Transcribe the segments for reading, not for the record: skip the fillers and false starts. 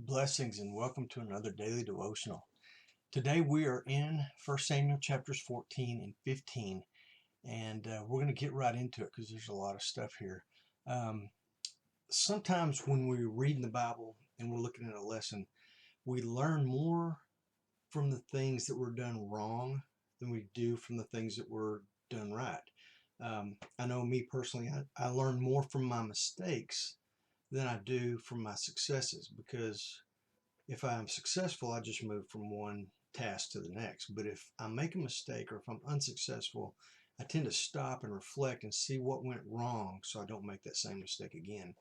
Blessings and welcome to another daily devotional. Today we are in 1 Samuel chapters 14 and 15, and we're going to get right into it because there's a lot of stuff here. Sometimes when we're reading the Bible and we're looking at a lesson, we learn more from the things that were done wrong than we do from the things that were done right. I know me personally, I learn more from my mistakes than I do from my successes because if I'm successful, I just move from one task to the next. But if I make a mistake or if I'm unsuccessful, I tend to stop and reflect and see what went wrong so I don't make that same mistake again.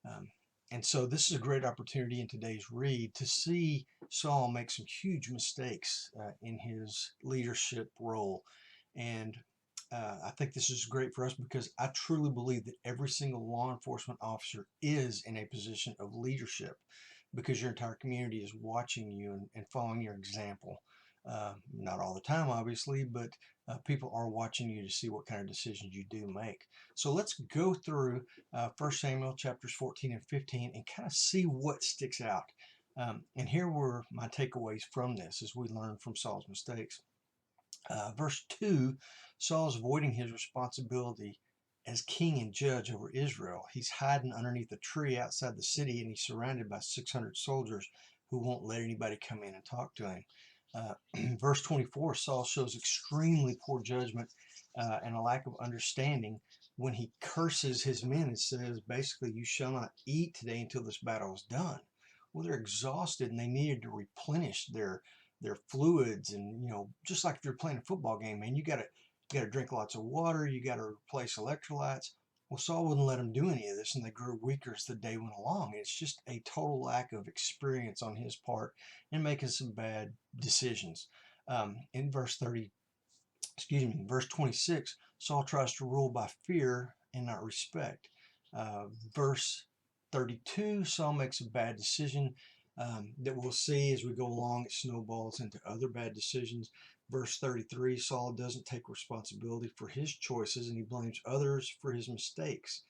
Um, and so this is a great opportunity in today's read to see Saul make some huge mistakes in his leadership role. And I think this is great for us because I truly believe that every single law enforcement officer is in a position of leadership because your entire community is watching you and following your example. Not all the time, obviously, but people are watching you to see what kind of decisions you do make. So let's go through 1 Samuel chapters 14 and 15 and kind of see what sticks out. And here were my takeaways from this as we learn from Saul's mistakes. Verse 2, Saul's avoiding his responsibility as king and judge over Israel. He's hiding underneath a tree outside the city, and he's surrounded by 600 soldiers who won't let anybody come in and talk to him. Verse 24, Saul shows extremely poor judgment and a lack of understanding when he curses his men and says, basically, you shall not eat today until this battle is done. Well, they're exhausted and they needed to replenish their fluids, and just like if you're playing a football game, man, you got to drink lots of water, you got to replace electrolytes. Well, Saul wouldn't let them do any of this, and they grew weaker as the day went along. It's just a total lack of experience on his part in making some bad decisions. In verse 26, Saul tries to rule by fear and not respect. Verse 32, Saul makes a bad decision that we'll see as we go along. It snowballs into other bad decisions. Verse 33, Saul doesn't take responsibility for his choices and he blames others for his mistakes.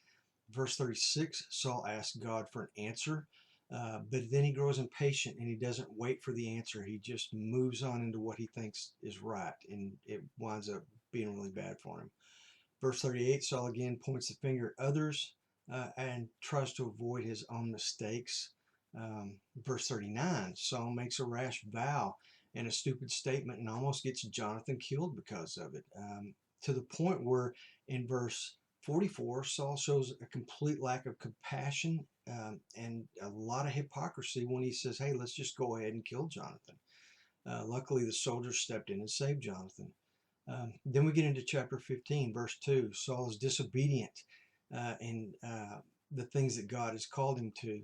Verse 36, Saul asks God for an answer, but then he grows impatient and he doesn't wait for the answer. He just moves on into what he thinks is right, and it winds up being really bad for him. Verse 38, Saul again points the finger at others and tries to avoid his own mistakes. Verse 39, Saul makes a rash vow and a stupid statement and almost gets Jonathan killed because of it. To the point where in verse 44, Saul shows a complete lack of compassion and a lot of hypocrisy when he says, hey, let's just go ahead and kill Jonathan. Luckily, the soldiers stepped in and saved Jonathan. Then we get into chapter 15, verse 2. Saul is disobedient in the things that God has called him to,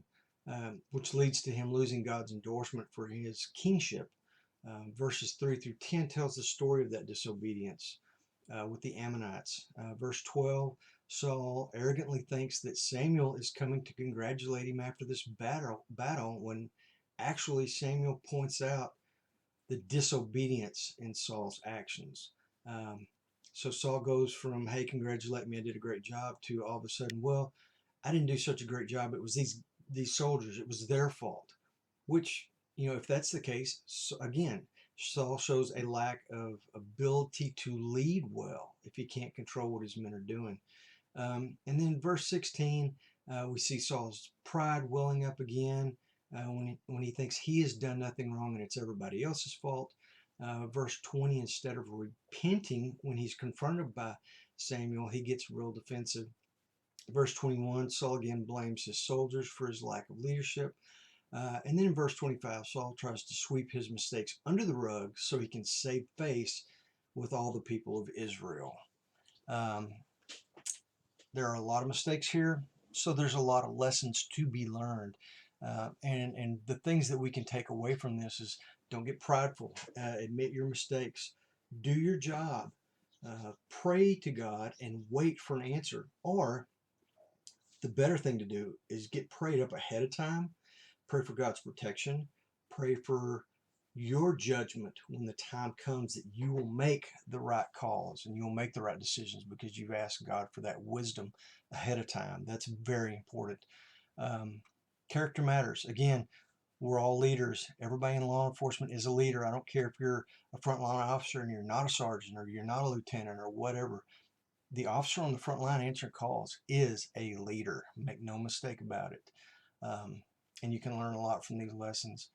which leads to him losing God's endorsement for his kingship. Verses 3 through 10 tells the story of that disobedience with the Ammonites. Verse 12, Saul arrogantly thinks that Samuel is coming to congratulate him after this battle when actually Samuel points out the disobedience in Saul's actions. So Saul goes from, hey, congratulate me, I did a great job, to all of a sudden, well, I didn't do such a great job. It was these soldiers. It was their fault. Which, if that's the case, so again, Saul shows a lack of ability to lead well if he can't control what his men are doing. And then verse 16, we see Saul's pride welling up again when he thinks he has done nothing wrong and it's everybody else's fault. Verse 20, instead of repenting when he's confronted by Samuel, he gets real defensive. Verse 21, Saul again blames his soldiers for his lack of leadership. And then in verse 25, Saul tries to sweep his mistakes under the rug so he can save face with all the people of Israel. There are a lot of mistakes here, so there's a lot of lessons to be learned. And the things that we can take away from this is don't get prideful, admit your mistakes, do your job, pray to God, and wait for an answer. Or the better thing to do is get prayed up ahead of time, pray for God's protection, pray for your judgment when the time comes that you will make the right calls and you'll make the right decisions because you've asked God for that wisdom ahead of time. That's very important. Character matters. Again, We're all leaders. Everybody in law enforcement is a leader. I don't care if you're a frontline officer and you're not a sergeant or you're not a lieutenant or whatever. The officer on the front line answering calls is a leader. Make no mistake about it. And you can learn a lot from these lessons.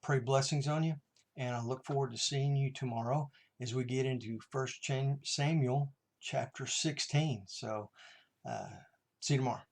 Pray blessings on you, and I look forward to seeing you tomorrow as we get into 1 Samuel chapter 16. So see you tomorrow.